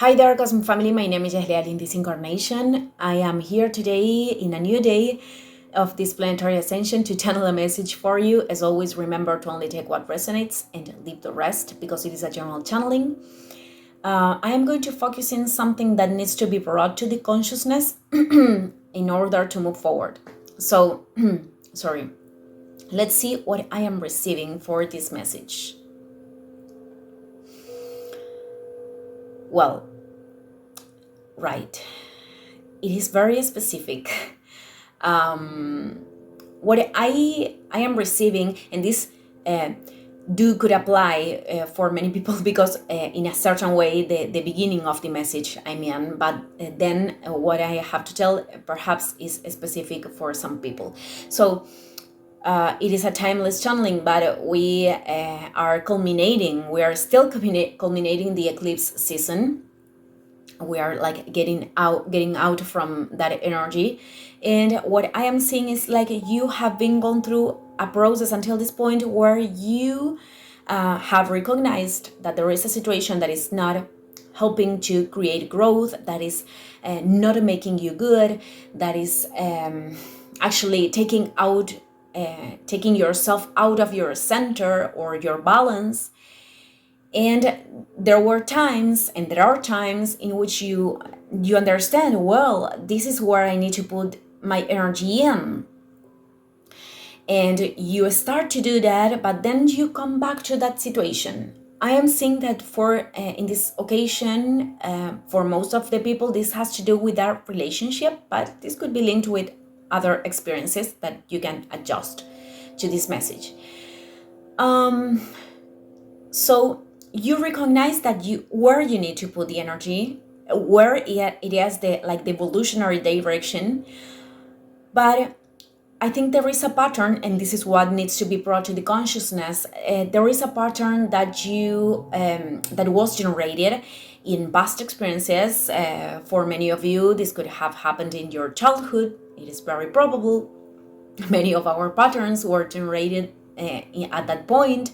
Hi there, Cosmo family. My name is Yahlia in this incarnation. I am here today in a new day of this planetary ascension to channel a message for you. As always, remember to only take what resonates and leave the rest because it is a general channeling. I am going to focus in something that needs to be brought to the consciousness in order to move forward. So, sorry. Let's see what I am receiving for this message. Well, right. It is very specific. What I am receiving, and this could apply for many people because in a certain way the beginning of the message I mean, but then what I have to tell perhaps is specific for some people. So it is a timeless channeling, but we are still culminating the eclipse season. We are like getting out from that energy, and what I am seeing is like you have been going through a process until this point where you have recognized that there is a situation that is not helping to create growth, that is not making you good, that is actually taking yourself out of your center or your balance. And there were times, and there are times in which you understand, well, this is where I need to put my energy in. And you start to do that, but then you come back to that situation. I am seeing that in this occasion, for most of the people, this has to do with our relationship, but this could be linked with other experiences that you can adjust to this message. So you recognize that where you need to put the energy, where it is the evolutionary direction. But I think there is a pattern, and this is what needs to be brought to the consciousness. There is a pattern that that was generated in past experiences. For many of you, this could have happened in your childhood. It is very probable. Many of our patterns were generated at that point.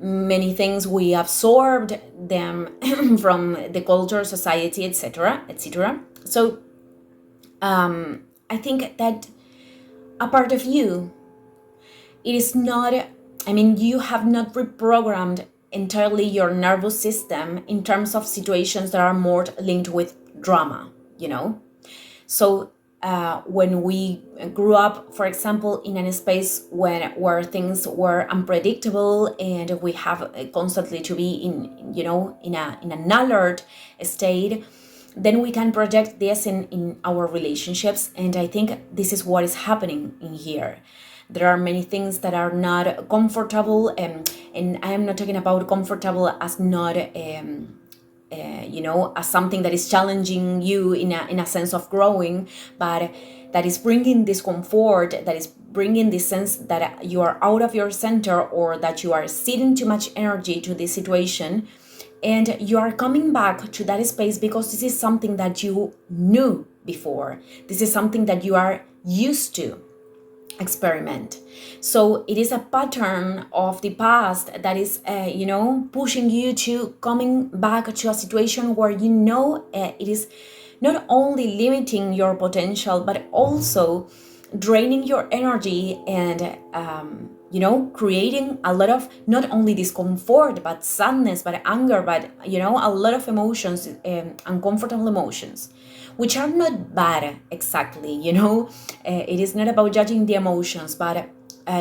Many things we absorbed them from the culture, society, etc., etc. So I think that a part of you, it is not, you have not reprogrammed entirely your nervous system in terms of situations that are more linked with drama, So when we grew up, for example, in a space where things were unpredictable and we have constantly to be in an alert state, then we can project this in our relationships. And I think this is what is happening in here. There are many things that are not comfortable, and I am not talking about comfortable as not as something that is challenging you in a sense of growing, but that is bringing discomfort, that is bringing this sense that you are out of your center, or that you are ceding too much energy to this situation, and you are coming back to that space because this is something that you knew before. This is something that you are used to experiment. So it is a pattern of the past that is pushing you to coming back to a situation where it is not only limiting your potential but also draining your energy and creating a lot of not only discomfort but sadness, but anger, but a lot of emotions, uncomfortable emotions, which are not bad exactly. It is not about judging the emotions, but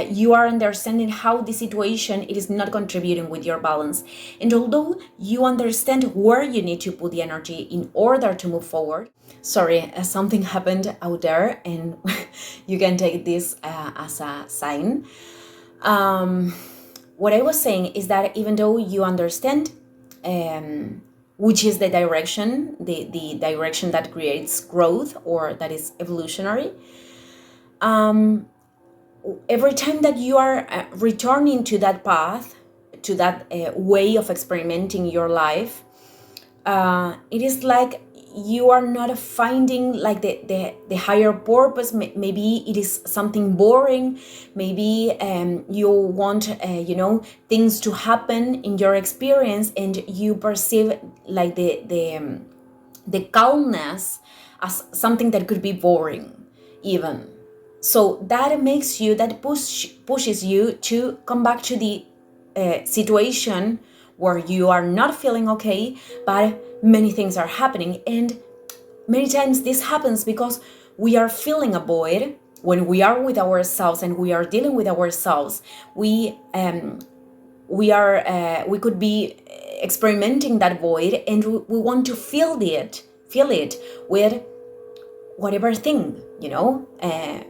you are understanding how the situation, it is not contributing with your balance. And although you understand where you need to put the energy in order to move forward, sorry, something happened out there, and you can take this as a sign. What I was saying is that even though you understand which is the direction, the direction that creates growth or that is evolutionary, every time that you are returning to that path, to that way of experimenting your life, it is like you are not finding like the higher purpose. Maybe it is something boring. Maybe you want things to happen in your experience, and you perceive like the calmness as something that could be boring even. So that makes you, that pushes you to come back to the situation where you are not feeling okay, but many things are happening. And many times this happens because we are feeling a void when we are with ourselves and we are dealing with ourselves. We could be experimenting that void, and we want to fill it with whatever thing,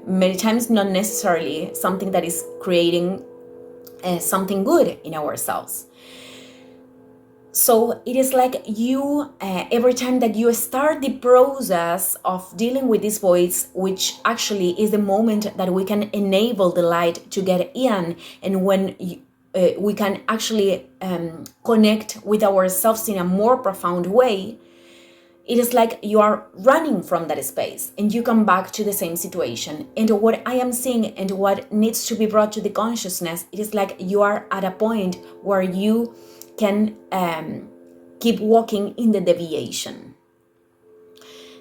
many times not necessarily something that is creating something good in ourselves. So it is like you, every time that you start the process of dealing with these voids, which actually is the moment that we can enable the light to get in, and when we can actually connect with ourselves in a more profound way, it is like you are running from that space and you come back to the same situation. And what I am seeing and what needs to be brought to the consciousness, it is like you are at a point where you can keep walking in the deviation.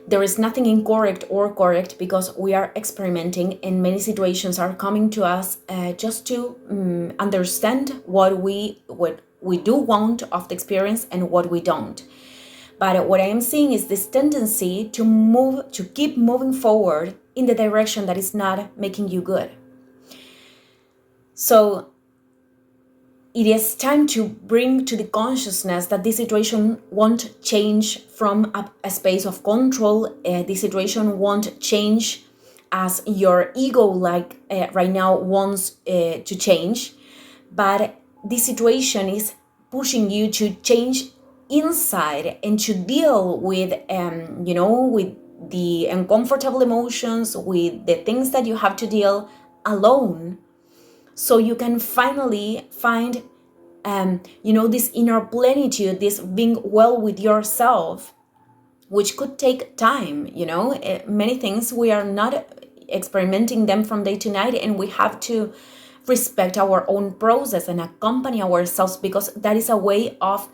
There is nothing incorrect or correct, because we are experimenting, and many situations are coming to us just to understand what we do want of the experience and what we don't. But what I am seeing is this tendency to keep moving forward in the direction that is not making you good. So it is time to bring to the consciousness that this situation won't change from a space of control. This situation won't change as your ego right now wants to change. But this situation is pushing you to change inside and to deal with with the uncomfortable emotions, with the things that you have to deal alone, so you can finally find this inner plenitude, this being well with yourself, which could take time. Many things we are not experimenting them from day to night, and we have to respect our own process and accompany ourselves, because that is a way of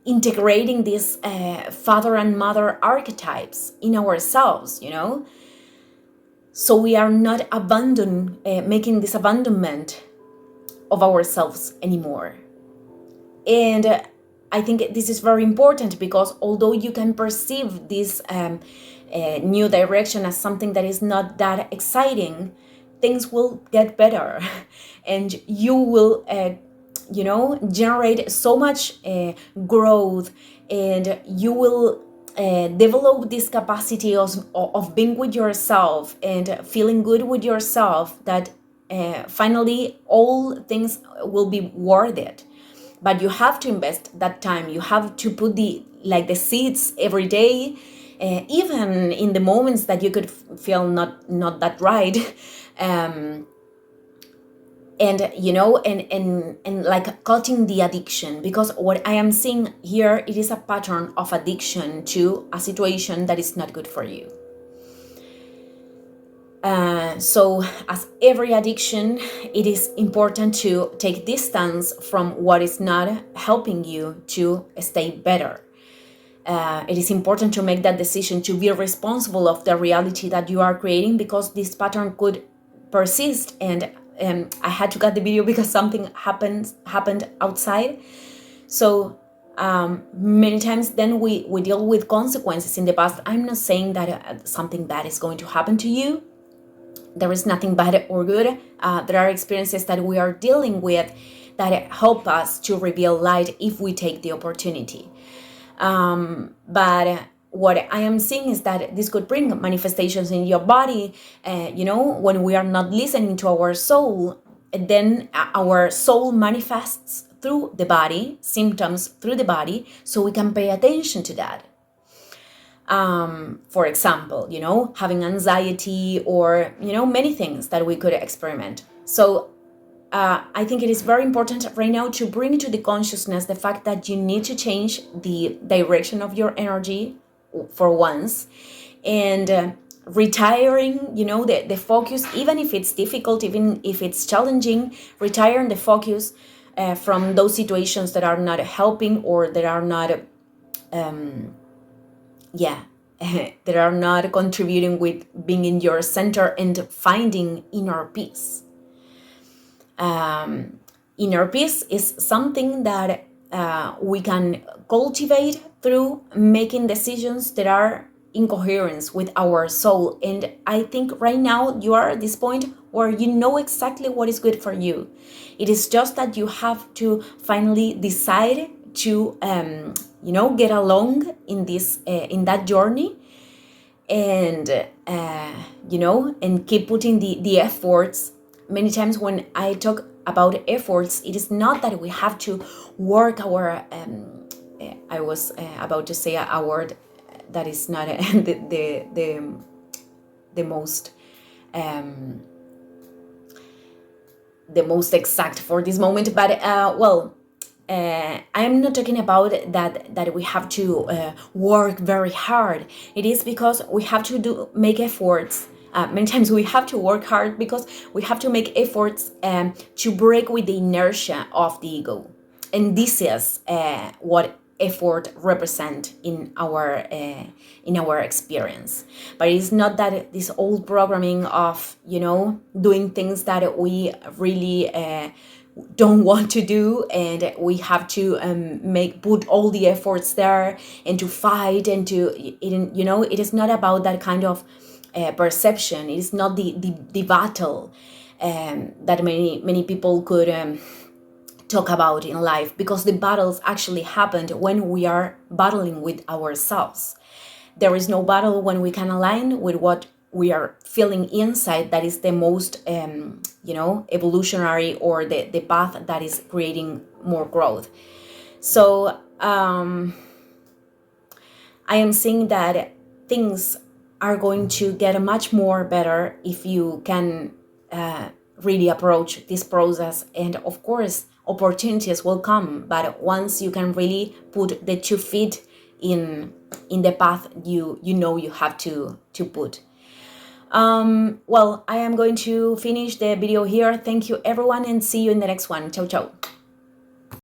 integrating these father and mother archetypes in ourselves, so we are not making this abandonment of ourselves anymore. And I think this is very important, because although you can perceive this new direction as something that is not that exciting, things will get better and you will generate so much growth, and you will develop this capacity of being with yourself and feeling good with yourself, that finally all things will be worth it. But you have to invest that time. You have to put the seeds every day, even in the moments that you could feel not that right. And like cutting the addiction, because what I am seeing here, it is a pattern of addiction to a situation that is not good for you. So as every addiction, it is important to take distance from what is not helping you to stay better. It is important to make that decision to be responsible of the reality that you are creating, because this pattern could persist. And I had to cut the video because something happened outside. So many times then we deal with consequences in the past. I'm not saying that something bad is going to happen to you. There is nothing bad or good. There are experiences that we are dealing with that help us to reveal light if we take the opportunity. But what I am seeing is that this could bring manifestations in your body. When we are not listening to our soul, then our soul manifests through the body, symptoms through the body, so we can pay attention to that. For example, having anxiety, or many things that we could experiment. So I think it is very important right now to bring to the consciousness the fact that you need to change the direction of your energy for once, and retiring, the focus, even if it's difficult, even if it's challenging, retiring the focus from those situations that are not helping, or that are not that are not contributing with being in your center and finding inner peace. Inner peace is something that we can cultivate through making decisions that are in coherence with our soul. And I think right now you are at this point where you know exactly what is good for you. It is just that you have to finally decide to get along in this in that journey, and and keep putting the efforts. Many times when I talk about efforts, it is not that we have to work our I was about to say a word that is not the most exact for this moment, but I'm not talking about that we have to work very hard. It is because we have to make efforts. Many times we have to work hard because we have to make efforts to break with the inertia of the ego, and this is what effort represent in our experience. But it's not that this old programming of doing things that we really don't want to do, and we have to put all the efforts there, and to fight, and it is not about that kind of perception. It is not the battle that many people could talk about in life, because the battles actually happened when we are battling with ourselves. There is no battle when we can align with what we are feeling inside, that is the most evolutionary, or the path that is creating more growth. So I am seeing that things are going to get much more better if you can really approach this process. And of course, opportunities will come, but once you can really put the 2 feet in the path you have to put. Well, I am going to finish the video here. Thank you everyone, and see you in the next one. Ciao ciao.